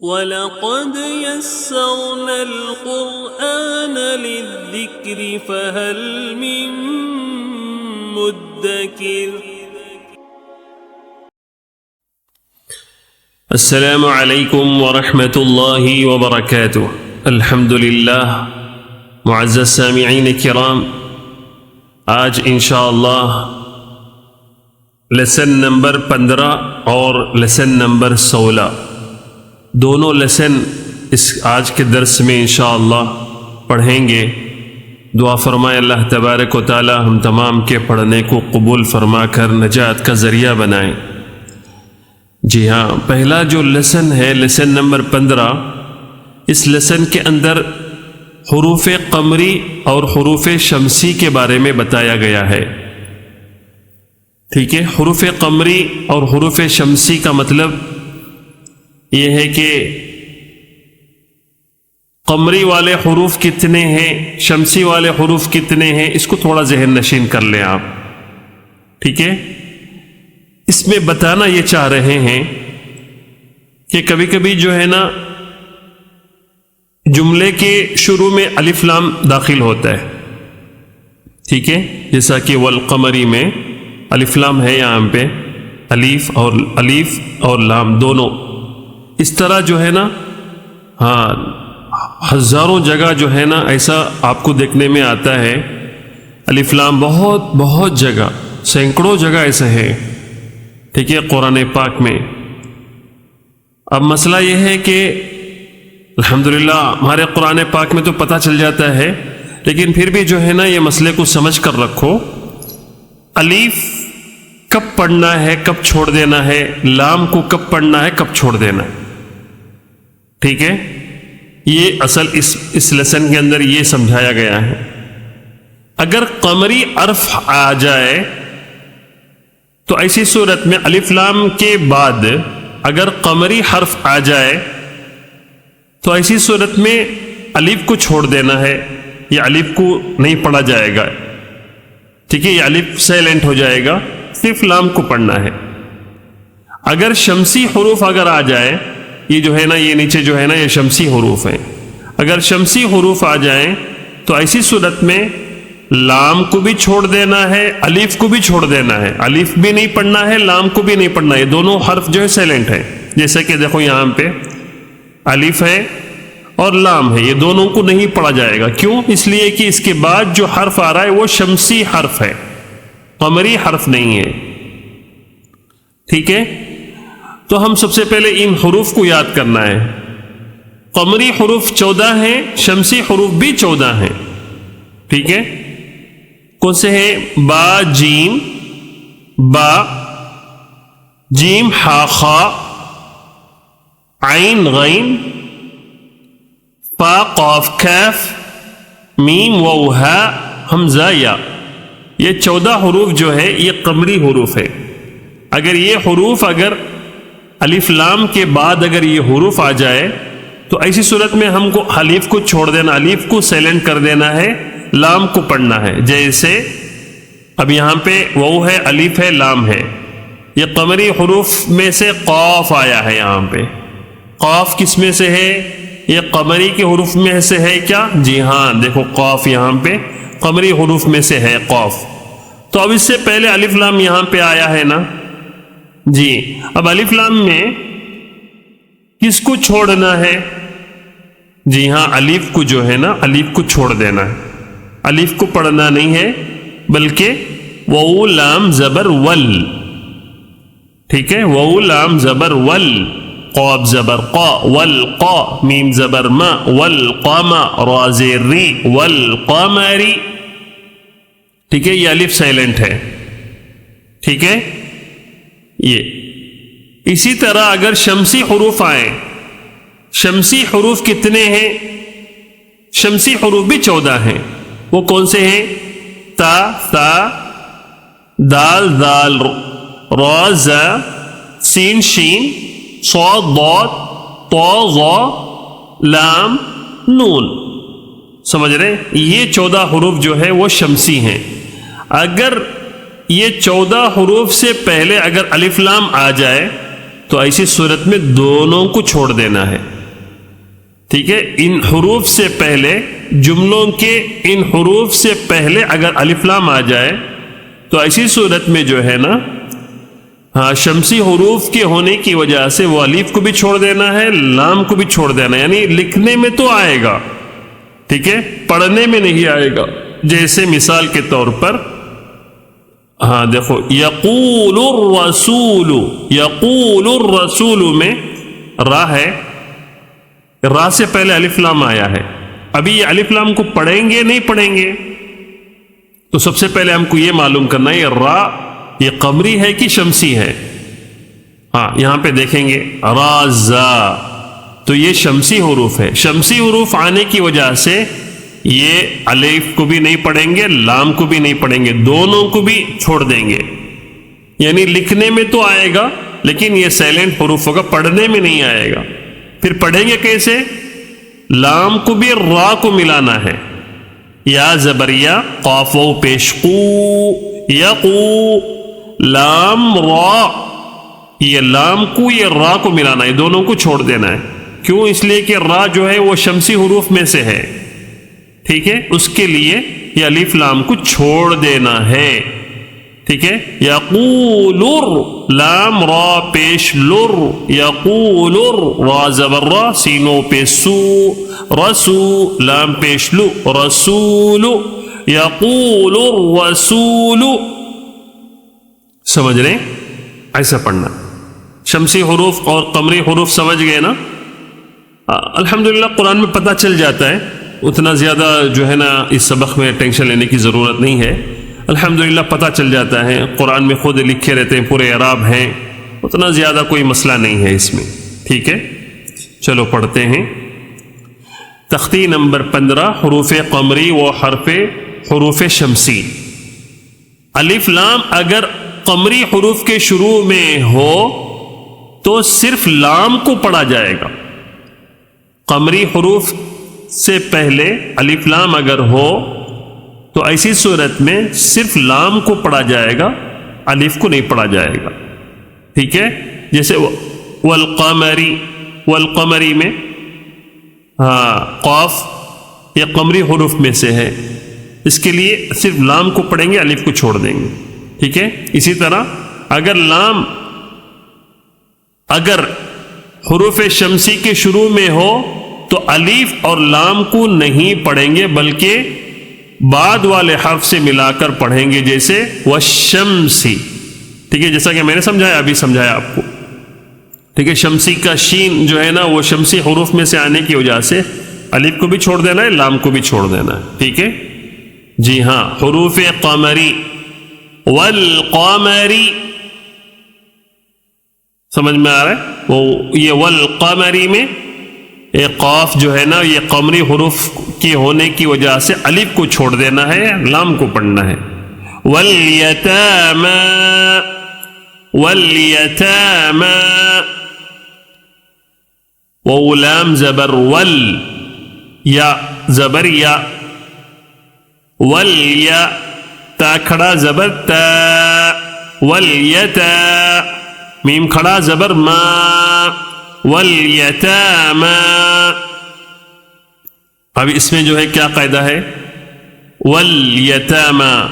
وَلَقَدْ يَسَّرْنَا الْقُرْآنَ لِلذِّكْرِ فَهَلْ مِن مُدَّكِرٍ۔ السلام علیکم ورحمۃ اللہ وبرکاتہ۔ الحمد للہ۔ معزز سامعین کرام، آج انشاءاللہ لیسن نمبر 15 اور لیسن نمبر 16 دونوں لیسن اس آج کے درس میں انشاءاللہ پڑھیں گے۔ دعا فرمائے اللہ تبارک و تعالی ہم تمام کے پڑھنے کو قبول فرما کر نجات کا ذریعہ بنائیں۔ جی ہاں، پہلا جو لیسن ہے لیسن نمبر 15، اس لیسن کے اندر حروف قمری اور حروف شمسی کے بارے میں بتایا گیا ہے۔ ٹھیک ہے، حروف قمری اور حروف شمسی کا مطلب یہ ہے کہ قمری والے حروف کتنے ہیں، شمسی والے حروف کتنے ہیں، اس کو تھوڑا ذہن نشین کر لیں آپ۔ ٹھیک ہے، اس میں بتانا یہ چاہ رہے ہیں کہ کبھی کبھی جو ہے نا جملے کے شروع میں الف لام داخل ہوتا ہے۔ ٹھیک ہے، جیسا کہ والقمری میں الف لام ہے، یہاں پہ الف اور لام دونوں۔ اس طرح جو ہے نا ہزاروں جگہ جو ہے نا ایسا آپ کو دیکھنے میں آتا ہے، الف لام بہت جگہ، سینکڑوں جگہ ایسا ہے۔ ٹھیک ہے، قرآن پاک میں۔ اب مسئلہ یہ ہے کہ الحمدللہ ہمارے قرآن پاک میں تو پتہ چل جاتا ہے، لیکن پھر بھی جو ہے نا یہ مسئلے کو سمجھ کر رکھو، الف کب پڑھنا ہے کب چھوڑ دینا ہے، لام کو کب پڑھنا ہے کب چھوڑ دینا ہے۔ ٹھیک ہے، یہ اصل اس لیسن کے اندر یہ سمجھایا گیا ہے۔ اگر قمری حرف آ جائے تو ایسی صورت میں الف لام کے بعد اگر قمری حرف آ جائے تو ایسی صورت میں الف کو چھوڑ دینا ہے، یا الف کو نہیں پڑھا جائے گا۔ ٹھیک ہے، یہ الف سائلنٹ ہو جائے گا، صرف لام کو پڑھنا ہے۔ اگر شمسی حروف اگر آ جائے، یہ جو ہے نا یہ نیچے جو ہے نا یہ شمسی حروف ہیں، اگر شمسی حروف آ جائیں تو ایسی صورت میں لام کو بھی چھوڑ دینا ہے، الف کو بھی چھوڑ دینا ہے، الف بھی نہیں پڑھنا ہے، لام کو بھی نہیں پڑھنا ہے، دونوں حرف جو ہے سائلنٹ ہے۔ جیسے کہ دیکھو یہاں پہ الف ہے اور لام ہے، یہ دونوں کو نہیں پڑھا جائے گا۔ کیوں؟ اس لیے کہ اس کے بعد جو حرف آ رہا ہے وہ شمسی حرف ہے، قمری حرف نہیں ہے۔ ٹھیک ہے، تو ہم سب سے پہلے ان حروف کو یاد کرنا ہے۔ قمری حروف 14 ہیں، شمسی حروف بھی 14 ہیں۔ ٹھیک ہے، کون سے ہیں؟ با جیم، با جیم ہا خا، عین غین، فا قاف کاف، میم واو ہا، حمزہ یا۔ یہ 14 حروف جو ہے یہ قمری حروف ہے۔ اگر یہ حروف اگر الف لام کے بعد اگر یہ حروف آ جائے تو ایسی صورت میں ہم کو الف کو چھوڑ دینا، الف کو سائلنٹ کر دینا ہے، لام کو پڑھنا ہے۔ جیسے اب یہاں پہ واو ہے، الف ہے، لام ہے، یہ قمری حروف میں سے قاف آیا ہے۔ یہاں پہ قاف کس میں سے ہے؟ یہ قمری کے حروف میں سے ہے کیا؟ جی ہاں، دیکھو قاف یہاں پہ قمری حروف میں سے ہے قاف۔ تو اب اس سے پہلے الف لام یہاں پہ آیا ہے نا جی۔ اب الف لام میں کس کو چھوڑنا ہے؟ جی ہاں، الف کو جو ہے نا الف کو چھوڑ دینا ہے، الف کو پڑھنا نہیں ہے، بلکہ واو لام زبر ول۔ ٹھیک ہے، واو لام زبر ول، قاف زبر قا، والقا، میم زبر ما، والقام، را زیر ری، والقمری۔ ٹھیک ہے، یہ الف سائلنٹ ہے۔ ٹھیک ہے، یہ اسی طرح اگر شمسی حروف آئیں، شمسی حروف کتنے ہیں؟ شمسی حروف بھی 14 ہیں۔ وہ کون سے ہیں؟ تا، ثا، دال، ذال، را، زا، سین، شین، صاد، ضاد، طا، ظا، لام، نون۔ سمجھ رہے؟ یہ 14 حروف جو ہے وہ شمسی ہیں۔ اگر یہ 14 حروف سے پہلے اگر الف لام آ جائے تو ایسی صورت میں دونوں کو چھوڑ دینا ہے. ٹھیک ہے، ان حروف سے پہلے، جملوں کے ان حروف سے پہلے اگر الف لام آ جائے تو ایسی صورت میں جو ہے نا، ہاں، شمسی حروف کے ہونے کی وجہ سے وہ الف کو بھی چھوڑ دینا ہے، لام کو بھی چھوڑ دینا ہے. یعنی لکھنے میں تو آئے گا، ٹھیک ہے، پڑھنے میں نہیں آئے گا. جیسے مثال کے طور پر، ہاں دیکھو، یقول الرسول، یقول الرسول میں را ہے، را سے پہلے الف لام آیا ہے. ابھی یہ الف لام کو پڑھیں گے نہیں پڑھیں گے؟ تو سب سے پہلے ہم کو یہ معلوم کرنا ہے یہ را یہ قمری ہے کہ شمسی ہے. ہاں، یہاں پہ دیکھیں گے رازا، تو یہ شمسی حروف ہے. شمسی حروف آنے کی وجہ سے یہ الف کو بھی نہیں پڑھیں گے، لام کو بھی نہیں پڑھیں گے، دونوں کو بھی چھوڑ دیں گے. یعنی لکھنے میں تو آئے گا لیکن یہ سائلنٹ حروف ہوگا، پڑھنے میں نہیں آئے گا. پھر پڑھیں گے کیسے؟ لام کو بھی را کو ملانا ہے. یا زبریا قاف و پیش قو، یقو، لام را، یہ لام کو یہ را کو ملانا ہے، دونوں کو چھوڑ دینا ہے. کیوں؟ اس لیے کہ را جو ہے وہ شمسی حروف میں سے ہے. ٹھیک ہے، اس کے لیے یہ الف لام کو چھوڑ دینا ہے. ٹھیک ہے، یقولر، لام را پیش لر، یقولر، را زبر را، سینو پہ سو، رسو، لام پیش لو، رسول، یقول الرسول. سمجھ رہے؟ ایسا پڑھنا. شمسی حروف اور قمری حروف سمجھ گئے نا؟ الحمدللہ قرآن میں پتہ چل جاتا ہے، اتنا زیادہ جو ہے نا اس سبق میں ٹینشن لینے کی ضرورت نہیں ہے. الحمدللہ پتہ چل جاتا ہے، قرآن میں خود لکھے رہتے ہیں، پورے اعراب ہیں، اتنا زیادہ کوئی مسئلہ نہیں ہے اس میں. ٹھیک ہے، چلو پڑھتے ہیں. تختی نمبر 15، حروف قمری و حروف شمسی. الف لام اگر قمری حروف کے شروع میں ہو تو صرف لام کو پڑھا جائے گا. قمری حروف سے پہلے الف لام اگر ہو تو ایسی صورت میں صرف لام کو پڑھا جائے گا، الف کو نہیں پڑھا جائے گا. ٹھیک ہے، جیسے والقمری، والقمری میں ہاں قاف یہ قمری حروف میں سے ہے، اس کے لیے صرف لام کو پڑھیں گے، الف کو چھوڑ دیں گے. ٹھیک ہے، اسی طرح اگر حروف شمسی کے شروع میں ہو تو الف اور لام کو نہیں پڑھیں گے بلکہ بعد والے حرف سے ملا کر پڑھیں گے، جیسے والشمسی. ٹھیک ہے، جیسا کہ میں نے سمجھایا، ابھی سمجھایا آپ کو. ٹھیک ہے، شمسی کا شین جو ہے نا وہ شمسی حروف میں سے آنے کی وجہ سے الف کو بھی چھوڑ دینا ہے، لام کو بھی چھوڑ دینا ہے. ٹھیک ہے جی ہاں. حروف قمری، والقمری، سمجھ میں آ رہا ہے؟ وہ یہ والقمری میں یہ قاف جو ہے نا یہ قمری حروف کے ہونے کی وجہ سے الف کو چھوڑ دینا ہے، لام کو پڑھنا ہے. والیتاما، والیتاما، لام زبر ول، یا زبر یا، والیا، تا کھڑا زبر تا، والیتا، میم کھڑا زبر ما، والیتاما. اب اس میں جو ہے کیا قاعدہ ہے؟ والیتاما،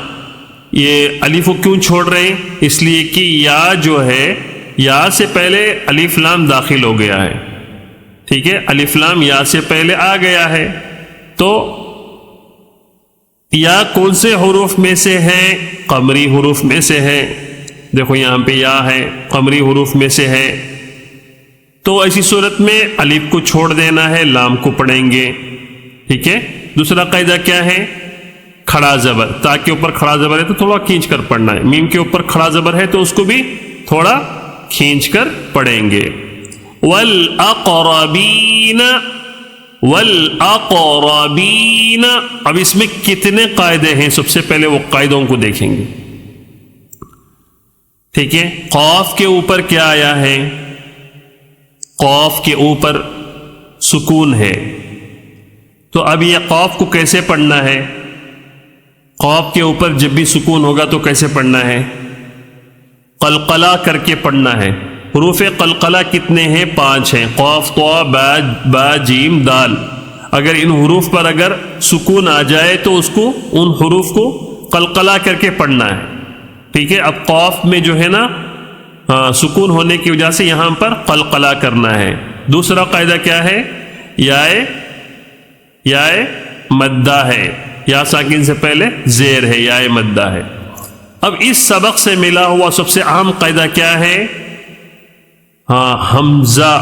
یہ الف کو کیوں چھوڑ رہے ہیں؟ اس لیے کہ یا جو ہے، یا سے پہلے الف لام داخل ہو گیا ہے. ٹھیک ہے، الف لام یا سے پہلے آ گیا ہے. تو یا کون سے حروف میں سے ہے؟ قمری حروف میں سے ہے. دیکھو یہاں پہ یا ہے، قمری حروف میں سے ہے. تو ایسی صورت میں الف کو چھوڑ دینا ہے، لام کو پڑھیں گے. ٹھیک ہے. دوسرا قاعدہ کیا ہے؟ کھڑا زبر، تا کے اوپر کھڑا زبر ہے تو تھوڑا کھینچ کر پڑھنا ہے. میم کے اوپر کھڑا زبر ہے تو اس کو بھی تھوڑا کھینچ کر پڑھیں گے. والاقربین، والاقربین. اب اس میں کتنے قاعدے ہیں؟ سب سے پہلے وہ قاعدوں کو دیکھیں گے. ٹھیک ہے، قاف کے اوپر کیا آیا ہے؟ قاف کے اوپر سکون ہے. تو اب یہ قاف کو کیسے پڑھنا ہے؟ قاف کے اوپر جب بھی سکون ہوگا تو کیسے پڑھنا ہے؟ قلقلہ کر کے پڑھنا ہے. حروف قلقلہ کتنے ہیں؟ 5 ہیں، قاف طا با جیم دال۔ اگر ان حروف پر اگر سکون آ جائے تو اس کو ان حروف کو قلقلہ کر کے پڑھنا ہے، ٹھیک ہے۔ اب قاف میں جو ہے نا سکون ہونے کی وجہ سے یہاں پر قلقلہ کرنا ہے۔ دوسرا قاعدہ کیا ہے؟ یائے مدہ ہے، یا ساکن سے پہلے زیر ہے، یائے مدہ ہے۔ اب اس سبق سے ملا ہوا سب سے اہم قاعدہ کیا ہے؟ حمزہ۔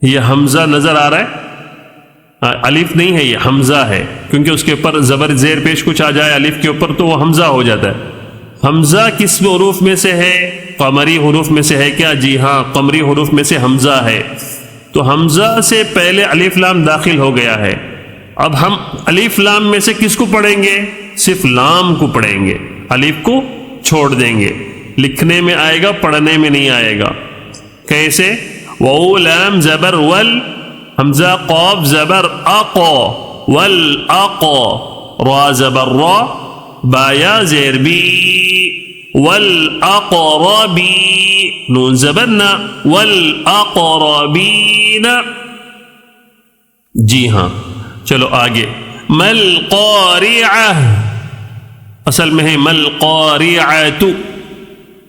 یہ حمزہ نظر آ رہا ہے، الف نہیں ہے، یہ حمزہ ہے، کیونکہ اس کے اوپر زبر زیر پیش کچھ آ جائے الف کے اوپر تو وہ حمزہ ہو جاتا ہے۔ حمزہ کس حروف میں سے ہے؟ قمری حروف میں سے ہے کیا؟ جی ہاں، قمری حروف میں سے حمزہ ہے۔ تو حمزہ سے پہلے الف لام داخل ہو گیا ہے۔ اب ہم الف لام میں سے کس کو پڑھیں گے؟ صرف لام کو پڑھیں گے، الف کو چھوڑ دیں گے۔ لکھنے میں آئے گا، پڑھنے میں نہیں آئے گا۔ کیسے؟ واو لام زبر ول، حمزہ قاف زبر اقا، ول اقا، را زبر را، با یا زیر بی، والاقربی، نون زبر نا، والاقربین۔ جی ہاں، چلو آگے۔ مل قارعہ، اصل میں ہے مل قارعۃ،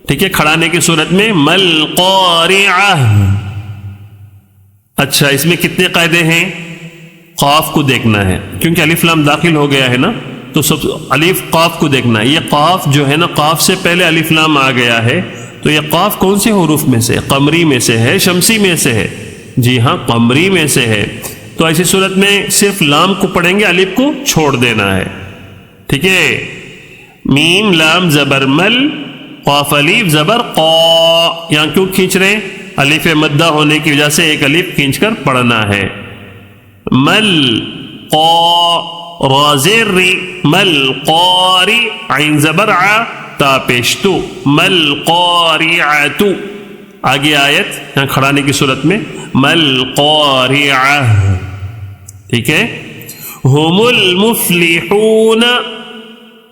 ٹھیک ہے، کھڑانے کی صورت میں مل قارعہ۔ اچھا، اس میں کتنے قاعدے ہیں؟ قاف کو دیکھنا ہے، کیونکہ الف لام داخل ہو گیا ہے نا، تو سب الف قاف کو دیکھنا ہے۔ یہ قاف جو ہے نا، قاف سے پہلے الف لام آ گیا ہے، تو یہ قاف کون سے حروف میں سے؟ قمری میں سے ہے، شمسی میں سے ہے؟ جی ہاں، قمری میں سے ہے۔ تو ایسی صورت میں صرف لام کو پڑھیں گے، الف کو چھوڑ دینا ہے، ٹھیک ہے۔ میم لام زبر مل، قاف الف زبر قا۔ یہاں کیوں کھینچ رہے ہیں؟ الف مدہ ہونے کی وجہ سے ایک الف کھینچ کر پڑھنا ہے۔ مل قا، را زیر ری، مل قاری، عین زبر ع، تا پیشتو، مل قارعۃ۔ آگے آیت یہاں کھڑانے کی صورت میں مل قارعہ، ٹھیک ہے۔ ہم المفلحون،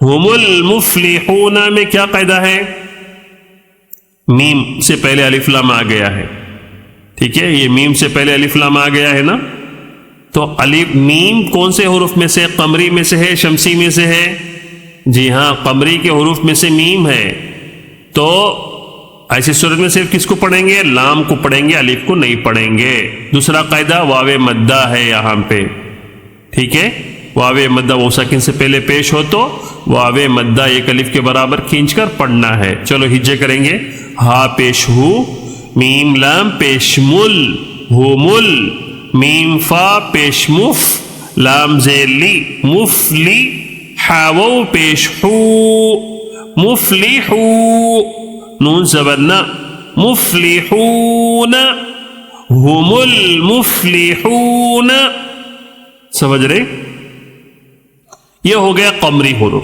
ہم المفلحون میں کیا قاعدہ ہے؟ میم سے پہلے الف لام آ گیا ہے، ٹھیک ہے، یہ میم سے پہلے الف لام آ گیا ہے نا، تو الف میم کون سے حروف میں سے؟ قمری میں سے ہے، شمسی میں سے ہے؟ جی ہاں، قمری کے حروف میں سے میم ہے، تو ایسی صورت میں صرف کس کو پڑھیں گے؟ لام کو پڑھیں گے، الف کو نہیں پڑھیں گے۔ دوسرا قاعدہ واو مدہ ہے یہاں پہ، ٹھیک ہے، واو مدہ وہ ساکن سے پہلے پیش ہو تو واو مدہ ایک الف کے برابر کھینچ کر پڑھنا ہے۔ چلو ہجے کریں گے۔ ہا پیش ہو، میم لام پیش مل، ہو مل، میم فا پیش مف، لام زیر لی، مفلی، حاو پیش ہو، مفلحو، نون زبرنا، مفلحون، ہم المفلحون۔ سمجھ رہے؟ یہ ہو گیا قمری حروف۔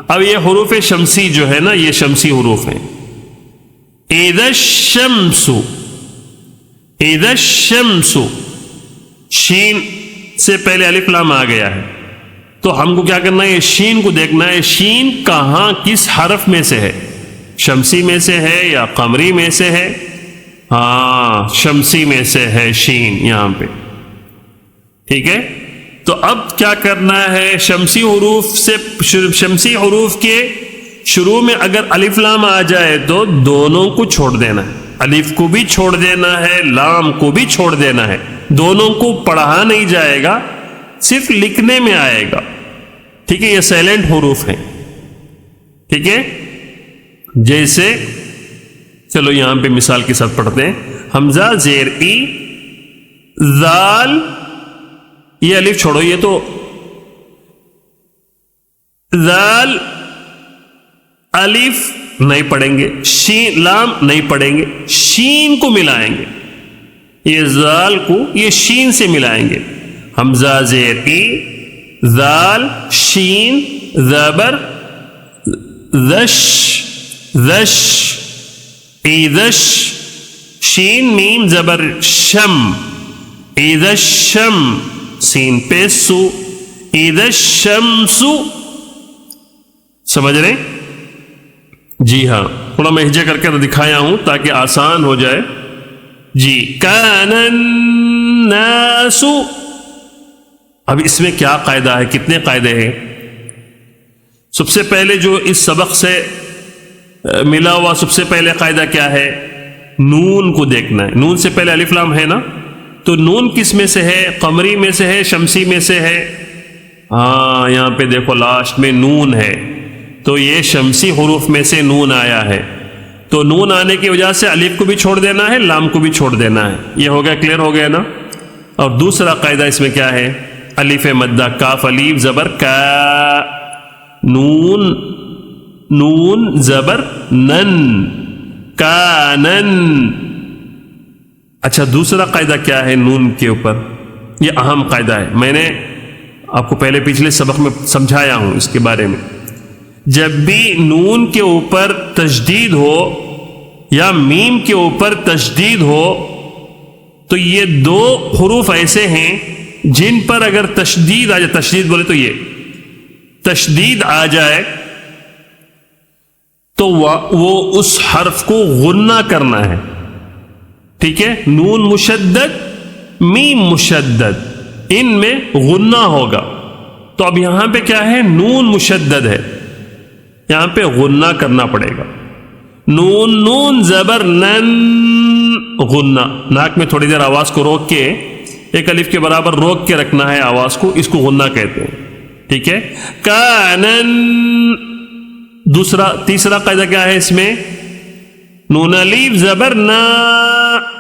اب یہ حروف شمسی جو ہے نا، یہ شمسی حروف ہیں۔ اذا الشمس، اذا الشمس، شین سے پہلے الف لام آ گیا ہے، تو ہم کو کیا کرنا ہے؟ یہ شین کو دیکھنا ہے، شین کہاں کس حرف میں سے ہے؟ شمسی میں سے ہے یا قمری میں سے ہے؟ ہاں، شمسی میں سے ہے شین یہاں پہ، ٹھیک ہے۔ تو اب کیا کرنا ہے؟ شمسی حروف سے، شمسی حروف کے شروع میں اگر الف لام آ جائے تو دونوں کو چھوڑ دینا ہے، الف کو بھی چھوڑ دینا ہے، لام کو بھی چھوڑ دینا ہے، دونوں کو پڑھا نہیں جائے گا، صرف لکھنے میں آئے گا، ٹھیک ہے۔ یہ سائلنٹ حروف ہیں، ٹھیک ہے۔ جیسے چلو یہاں پہ مثال کے ساتھ پڑھتے ہیں۔ حمزہ زیر ای، ذال، یہ الف چھوڑو، یہ تو ذال الف نہیں پڑھیں گے، شین لام نہیں پڑھیں گے، شین کو ملائیں گے، یہ ذال کو یہ شین سے ملائیں گے۔ حمزہ زیر ای، ذال، شین، زبر ذش، ذش، ایذش، شین میم زبر شم، ایذش شم، سین پہ سو، ایذش شمس۔ سمجھ رہے؟ جی ہاں، تھوڑا میں ہجے کر کے دکھایا ہوں تاکہ آسان ہو جائے. جی کان الناس. اب اس میں کیا قاعدہ ہے؟ کتنے قاعدے ہیں؟ سب سے پہلے جو اس سبق سے ملا ہوا سب سے پہلے قاعدہ کیا ہے؟ نون کو دیکھنا ہے. نون سے پہلے الف لام ہے نا، تو نون کس میں سے ہے؟ قمری میں سے ہے، شمسی میں سے ہے؟ ہاں یہاں پہ دیکھو لاسٹ میں نون ہے، تو یہ شمسی حروف میں سے نون آیا ہے. تو نون آنے کی وجہ سے الف کو بھی چھوڑ دینا ہے، لام کو بھی چھوڑ دینا ہے. یہ ہو گیا، کلیئر ہو گیا نا؟ اور دوسرا قاعدہ اس میں کیا ہے؟ الف مدہ، کاف الف زبر کا، نون نون زبر نن، کانن. اچھا دوسرا قاعدہ کیا ہے نون کے اوپر؟ یہ اہم قاعدہ ہے، میں نے آپ کو پہلے پچھلے سبق میں سمجھایا ہوں اس کے بارے میں. جب بھی نون کے اوپر تشدید ہو یا میم کے اوپر تشدید ہو تو یہ دو حروف ایسے ہیں جن پر اگر تشدید آ جائے، تشدید بولے تو یہ تشدید آ جائے تو وہ اس حرف کو غنہ کرنا ہے. ٹھیک ہے؟ نون مشدد، میم مشدد، ان میں غنہ ہوگا. تو اب یہاں پہ کیا ہے؟ نون مشدد ہے، یہاں پہ غنہ کرنا پڑے گا. نون نون زبر نن، غنہ. ناک میں تھوڑی دیر آواز کو روک کے، ایک الف کے برابر روک کے رکھنا ہے آواز کو، اس کو غنہ کہتے ہیں. ٹھیک ہے؟ کانن. تیسرا قاعدہ کیا ہے اس میں؟ نون الف زبر نا،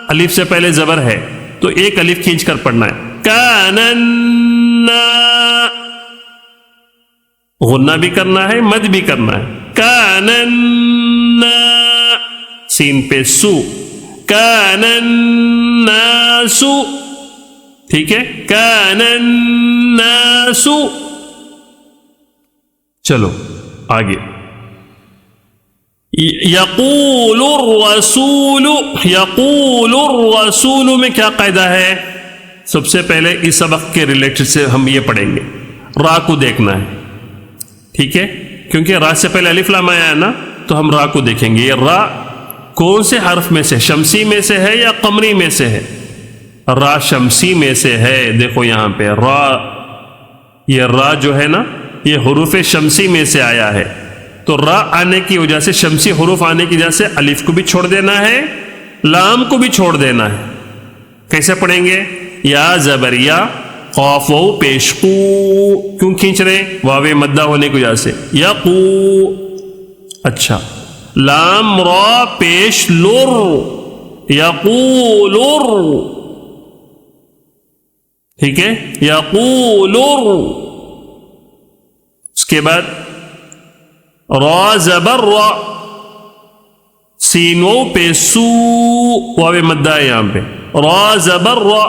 الف سے پہلے زبر ہے تو ایک الف کھینچ کر پڑھنا ہے. کانن، غنہ بھی کرنا ہے، مد بھی کرنا ہے. کانن، سین پہ سو، کانن ناسو. ٹھیک ہے؟ کانن ناسو. چلو آگے. یقول الرسول، یقول الرسول میں کیا قاعدہ ہے؟ سب سے پہلے اس سبق کے ریلیٹڈ سے ہم یہ پڑھیں گے، را کو دیکھنا ہے. ٹھیک ہے؟ کیونکہ را سے پہلے الف لام آیا ہے نا، تو ہم را کو دیکھیں گے. یہ را کون سے حرف میں سے؟ شمسی میں سے ہے یا قمری میں سے ہے؟ را شمسی میں سے ہے. دیکھو یہاں پہ را، یہ را جو ہے نا یہ حروف شمسی میں سے آیا ہے. تو را آنے کی وجہ سے، شمسی حروف آنے کی وجہ سے الف کو بھی چھوڑ دینا ہے، لام کو بھی چھوڑ دینا ہے. کیسے پڑھیں گے؟ یا زبر یا، قاف و پیش قو. کیوں کھینچ رہے ہیں؟ واو مدہ ہونے کی وجہ سے. یقو. اچھا لام را پیش لر، یقولر. ٹھیک ہے؟ یقولر. اس کے بعد را زبر را، سین و پہ سو، واو مدہ ہے یہاں پہ. را زبر را،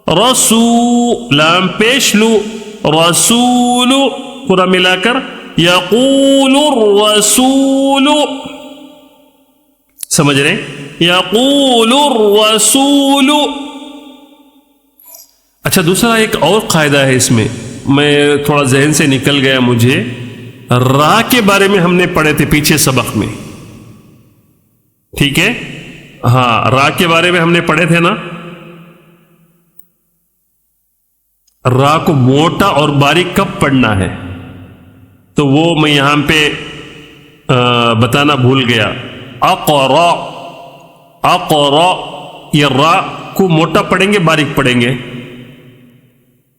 رسو، لام پیش لو، رسول. پورا ملا کر یقول الرسول. سمجھ رہے ہیں؟ یقول الرسول. اچھا دوسرا ایک اور قاعدہ ہے اس میں تھوڑا ذہن سے نکل گیا مجھے. را کے بارے میں ہم نے پڑھے تھے پیچھے سبق میں. ٹھیک ہے؟ ہاں را کے بارے میں ہم نے پڑھے تھے نا. را کو موٹا اور باریک کب پڑھنا ہے؟ تو وہ میں یہاں پہ بتانا بھول گیا. اقرا، اقرا. یہ را کو موٹا پڑھیں گے باریک پڑھیں گے؟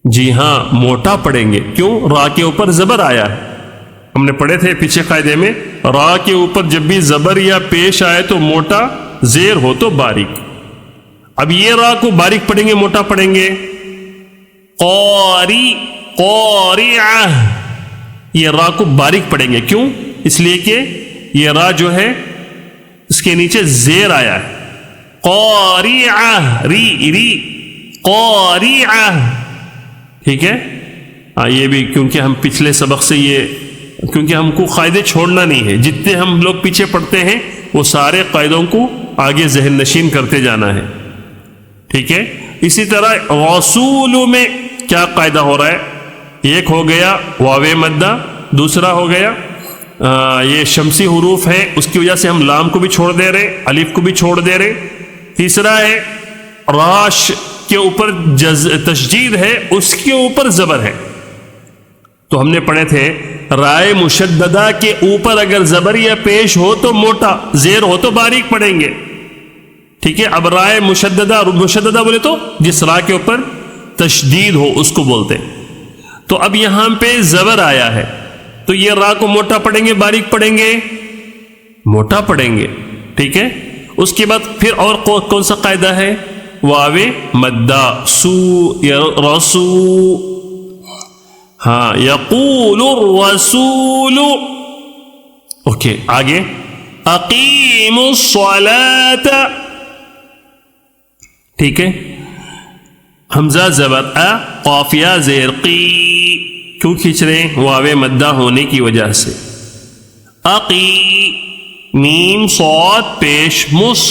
جی ہاں موٹا پڑھیں گے. کیوں؟ را کے اوپر زبر آیا ہے. ہم نے پڑھے تھے پیچھے قاعدے میں، را کے اوپر جب بھی زبر یا پیش آئے تو موٹا، زیر ہو تو باریک. اب یہ را کو باریک پڑھیں گے موٹا پڑھیں گے؟ قاری، قارعہ. یہ را کو باریک پڑھیں گے. کیوں؟ اس لیے کہ یہ را جو ہے اس کے نیچے زیر آیا ہے. قارعہ، ری ری، قارعہ. ٹھیک ہے؟ ہاں یہ بھی کیونکہ ہم پچھلے سبق سے کیونکہ ہم کو قاعدے چھوڑنا نہیں ہے. جتنے ہم لوگ پیچھے پڑھتے ہیں وہ سارے قاعدوں کو آگے ذہن نشین کرتے جانا ہے. ٹھیک ہے؟ اسی طرح رسول میں کیا قاعدہ ہو رہا ہے؟ ایک ہو گیا واو مدہ، دوسرا ہو گیا یہ شمسی حروف ہے، اس کی وجہ سے ہم لام کو بھی چھوڑ دے رہے، الف کو بھی چھوڑ دے رہے. تیسرا ہے راش کے اوپر تشدید ہے، اس کے اوپر زبر ہے. تو ہم نے پڑھے تھے رائے مشددہ کے اوپر اگر زبر یا پیش ہو تو موٹا، زیر ہو تو باریک پڑھیں گے. ٹھیک ہے. اب رائے مشددہ بولے تو جس را کے اوپر تشدید ہو اس کو بولتے ہیں. تو اب یہاں پہ زبر آیا ہے تو یہ را کو موٹا پڑھیں گے باریک پڑھیں گے؟ موٹا پڑھیں گے. ٹھیک ہے. اس کے بعد پھر اور کون سا قاعدہ ہے؟ واو مدہ سو یا رسو. ہاں یقول الرسول. اوکے آگے اقیم الصلاۃ. ٹھیک ہے. حمزہ زبر ا، قافیہ زیر قی. کیوں کھینچ رہے ہیں؟ واو مدہ ہونے کی وجہ سے. اقی، میم صاد پیش مس،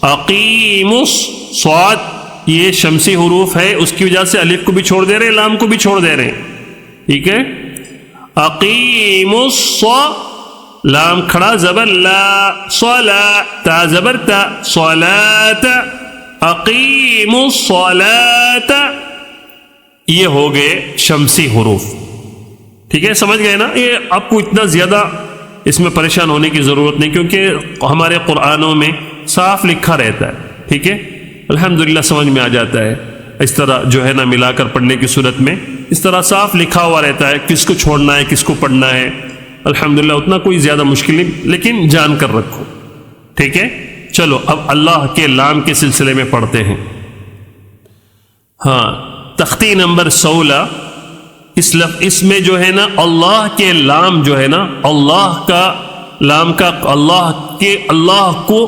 اقیمس صاد یہ شمسی حروف ہے، اس کی وجہ سے الف کو بھی چھوڑ دے رہے، لام کو بھی چھوڑ دے رہے. ٹھیک ہے. اقیمس لام کھڑا زبر لا، صلا تا زبر تا، صلاۃ. اقیم الصلاۃ. یہ ہو گئے شمسی حروف. ٹھیک ہے. سمجھ گئے نا؟ یہ آپ کو اتنا زیادہ اس میں پریشان ہونے کی ضرورت نہیں، کیونکہ ہمارے قرآنوں میں صاف لکھا رہتا ہے. ٹھیک ہے. الحمدللہ سمجھ میں آ جاتا ہے. اس طرح جو ہے نا ملا کر پڑھنے کی صورت میں اس طرح صاف لکھا ہوا رہتا ہے کس کو چھوڑنا ہے کس کو پڑھنا ہے. الحمدللہ اتنا کوئی زیادہ مشکل نہیں، لیکن جان کر رکھو. ٹھیک ہے. چلو اب اللہ کے لام کے سلسلے میں پڑھتے ہیں. ہاں تختی نمبر 16. اس میں جو ہے نا اللہ کے لام جو ہے نا، اللہ کا لام کا اللہ کو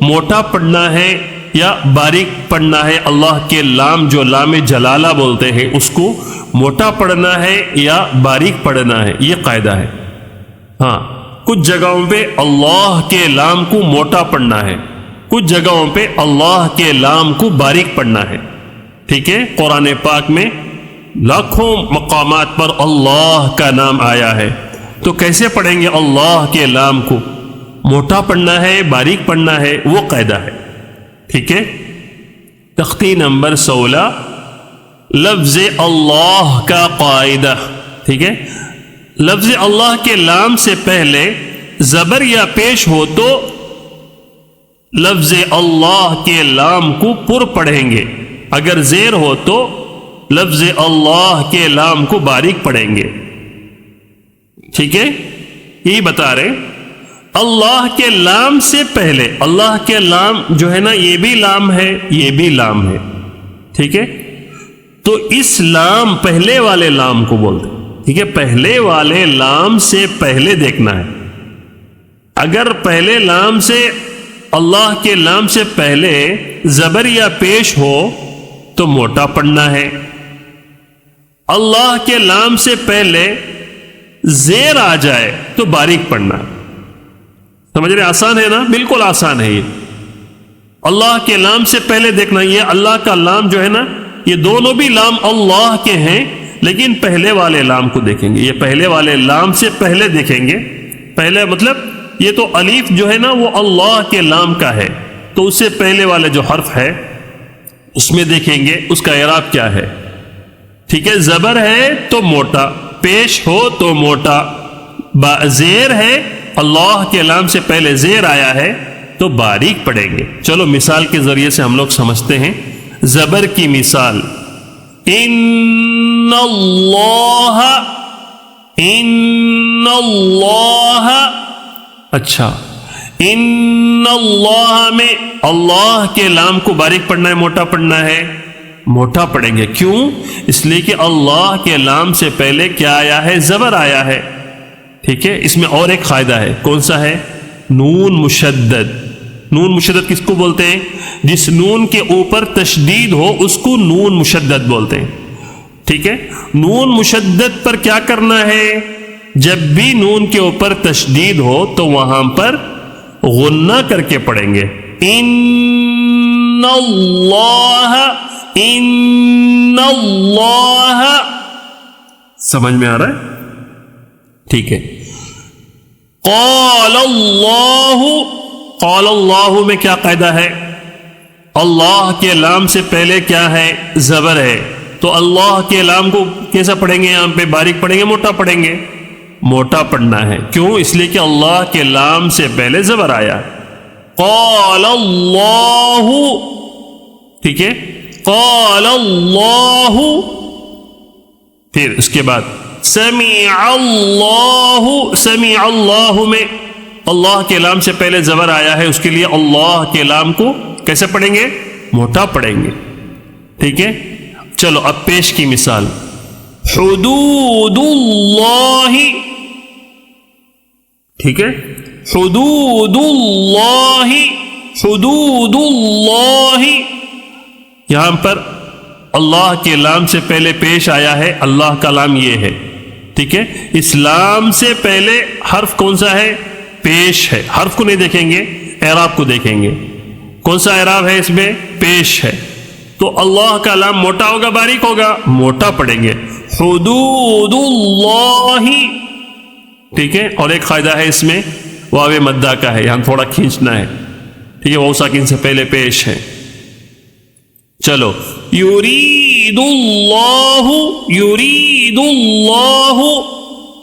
موٹا پڑھنا ہے یا باریک پڑھنا ہے. اللہ کے لام جو لام جلالہ بولتے ہیں اس کو موٹا پڑھنا ہے یا باریک پڑھنا ہے، یہ قاعدہ ہے. ہاں کچھ جگہوں پہ اللہ کے لام کو موٹا پڑھنا ہے، کچھ جگہوں پہ اللہ کے لام کو باریک پڑھنا ہے. ٹھیک ہے. قرآن پاک میں لاکھوں مقامات پر اللہ کا نام آیا ہے، تو کیسے پڑھیں گے؟ اللہ کے لام کو موٹا پڑھنا ہے باریک پڑھنا ہے، وہ قاعدہ ہے. ٹھیک ہے. تختی نمبر 16 لفظ اللہ کا قاعدہ. ٹھیک ہے. لفظ اللہ کے لام سے پہلے زبر یا پیش ہو تو لفظ اللہ کے لام کو پر پڑھیں گے، اگر زیر ہو تو لفظ اللہ کے لام کو باریک پڑھیں گے. ٹھیک ہے. یہی بتا رہے اللہ کے لام سے پہلے، اللہ کے لام جو ہے نا یہ بھی لام ہے یہ بھی لام ہے. ٹھیک ہے. تو اس لام پہلے والے لام کو بولتے ہیں. ٹھیک ہے. پہلے والے لام سے پہلے دیکھنا ہے. اگر پہلے لام سے اللہ کے لام سے پہلے زبر یا پیش ہو تو موٹا پڑھنا ہے. اللہ کے لام سے پہلے زیر آ جائے تو باریک پڑھنا ہے. سمجھ رہے؟ آسان ہے نا؟ بالکل آسان ہے. یہ اللہ کے لام سے پہلے دیکھنا. یہ اللہ کا لام جو ہے نا یہ دونوں بھی لام اللہ کے ہیں، لیکن پہلے والے لام کو دیکھیں گے. یہ پہلے والے لام سے پہلے دیکھیں گے. پہلے مطلب یہ تو الف جو ہے نا وہ اللہ کے لام کا ہے، تو اس سے پہلے والے جو حرف ہے اس میں دیکھیں گے اس کا اعراب کیا ہے. ٹھیک ہے. زبر ہے تو موٹا، پیش ہو تو موٹا، زیر ہے اللہ کے لام سے پہلے زیر آیا ہے تو باریک پڑھیں گے. چلو مثال کے ذریعے سے ہم لوگ سمجھتے ہیں. زبر کی مثال ان اللہ. اچھا ان اللہ میں اللہ کے لام کو باریک پڑھنا ہے موٹا پڑھنا ہے؟ موٹا پڑھیں گے. کیوں؟ اس لیے کہ اللہ کے لام سے پہلے کیا آیا ہے؟ زبر آیا ہے. ٹھیک ہے. اس میں اور ایک قاعدہ ہے. کون سا ہے؟ نون مشدد. نون مشدد کس کو بولتے ہیں؟ جس نون کے اوپر تشدید ہو اس کو نون مشدد بولتے ہیں. ٹھیک ہے. نون مشدد پر کیا کرنا ہے؟ جب بھی نون کے اوپر تشدید ہو تو وہاں پر غنہ کر کے پڑھیں گے. ان اللہ، ان اللہ. سمجھ میں آ رہا ہے؟ ٹھیک ہے. قال اللہ، قال اللہ میں کیا قاعدہ ہے؟ اللہ کے لام سے پہلے کیا ہے؟ زبر ہے. تو اللہ کے لام کو کیسا پڑھیں گے؟ یہاں پہ باریک پڑھیں گے موٹا پڑھیں گے؟ موٹا پڑھنا ہے. کیوں؟ اس لیے کہ اللہ کے لام سے پہلے زبر آیا. قال اللہ، ٹھیک ہے، قال اللہ. پھر اس کے بعد سمع اللہ، سمع اللہ میں اللہ کے لام سے پہلے زبر آیا ہے، اس کے لیے اللہ کے لام کو کیسے پڑھیں گے؟ موٹا پڑھیں گے. ٹھیک ہے. چلو اب پیش کی مثال. حدود اللہ، ٹھیک ہے، حدود اللہ، حدود اللہ. یہاں پر اللہ کے لام سے پہلے پیش آیا ہے، اللہ کا لام یہ ہے. ٹھیک ہے. اس لام سے پہلے حرف کون سا ہے؟ پیش ہے. حرف کو نہیں دیکھیں گے، اعراب کو دیکھیں گے. کون سا اعراب ہے اس میں؟ پیش ہے. تو اللہ کا لام موٹا ہوگا باریک ہوگا؟ موٹا پڑھیں گے. حدود اللہ. ٹھیک ہے. اور ایک قاعدہ ہے اس میں، واو مدہ کا ہے، یہاں تھوڑا کھینچنا ہے. ٹھیک ہے. واو ساکن سے پہلے پیش ہے. چلو یرید اللہ، یرید اللہ.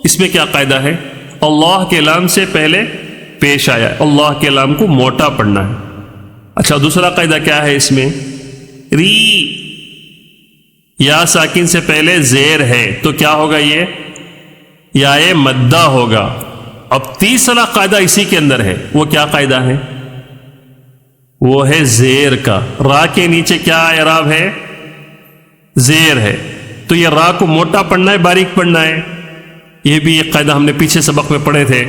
اس میں کیا قاعدہ ہے؟ اللہ کے لام سے پہلے پیش آیا ہے، اللہ کے لام کو موٹا پڑھنا ہے. اچھا دوسرا قاعدہ کیا ہے اس میں؟ ری، یا ساکن سے پہلے زیر ہے تو کیا ہوگا؟ یہ یا مدہ ہوگا. اب تیسرا قاعدہ اسی کے اندر ہے. وہ کیا قاعدہ ہے؟ وہ ہے زیر کا. را کے نیچے کیا اعراب ہے؟ زیر ہے. تو یہ را کو موٹا پڑھنا ہے باریک پڑھنا ہے؟ یہ بھی ایک قاعدہ ہم نے پیچھے سبق میں پڑھے تھے.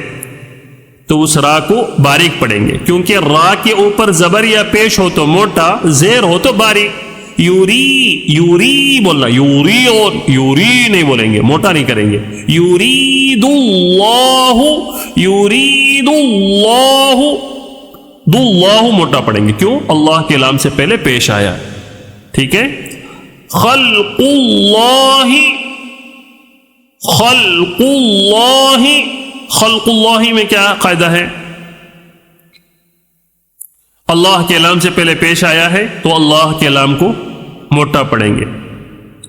تو اس را کو باریک پڑھیں گے، کیونکہ را کے اوپر زبر یا پیش ہو تو موٹا، زیر ہو تو باریک. یوری، یوری بولنا، یوری، اور یوری نہیں بولیں گے، موٹا نہیں کریں گے. یرید اللہ، یرید اللہ. دو اللہ موٹا پڑھیں گے. کیوں؟ اللہ کے لام سے پہلے پیش آیا. ٹھیک ہے. خلق اللہ، خلق اللہ. خلق اللہ میں کیا قاعدہ ہے؟ اللہ کے لام سے پہلے پیش آیا ہے تو اللہ کے لام کو موٹا پڑھیں گے.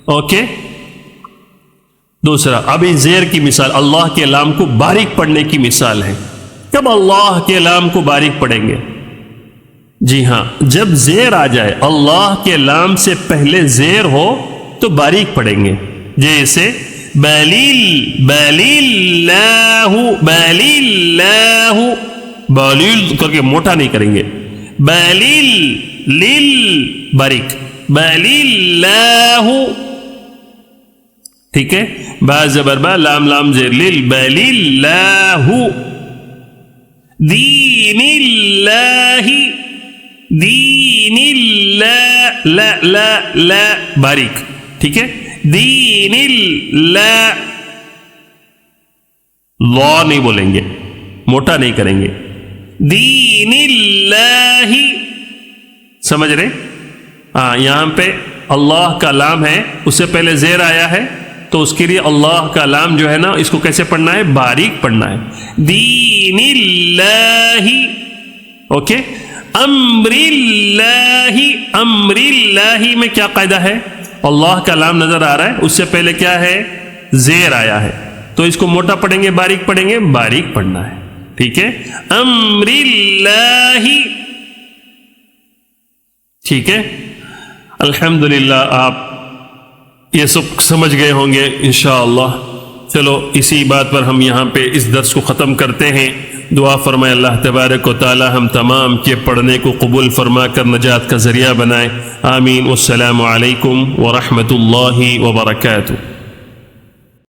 اوکے. دوسرا اب زیر کی مثال، اللہ کے لام کو باریک پڑھنے کی مثال ہے. کب اللہ کے لام کو باریک پڑھیں گے؟ جی ہاں، جب زیر آ جائے، اللہ کے لام سے پہلے زیر ہو تو باریک پڑھیں گے. جیسے بلیل، بلیل لاہ، بلیل لاہ. بلیل کر کے موٹا نہیں کریں گے. بلیل، لیل باریک، بلیل لاہ. ٹھیک ہے. با زبر با، لام لام زیر، لیل، بلیل لاہ. دین اللہ، دین اللہ، لا لا لا باریک. ٹھیک ہے. دین اللہ، لا نہیں بولیں گے، موٹا نہیں کریں گے. دین اللہ. سمجھ رہے؟ ہاں. یہاں پہ اللہ کا لام ہے، اس سے پہلے زیر آیا ہے تو اس کے لیے اللہ کا لام جو ہے نا، اس کو کیسے پڑھنا ہے؟ باریک پڑھنا ہے. دین اللہ. اوکے. امر اللہ، امر اللہ میں کیا قاعدہ ہے؟ اللہ کا لام نظر آ رہا ہے، اس سے پہلے کیا ہے؟ زیر آیا ہے، تو اس کو موٹا پڑھیں گے باریک پڑھیں گے؟ باریک پڑھنا ہے. ٹھیک ہے. امر اللہ. ٹھیک ہے. الحمدللہ آپ یہ سب سمجھ گئے ہوں گے انشاءاللہ. چلو اسی بات پر ہم یہاں پہ اس درس کو ختم کرتے ہیں. دعا فرمائے اللہ تبارک و تعالی ہم تمام کے پڑھنے کو قبول فرما کر نجات کا ذریعہ بنائے. آمین. والسلام علیکم ورحمۃ اللہ وبرکاتہ.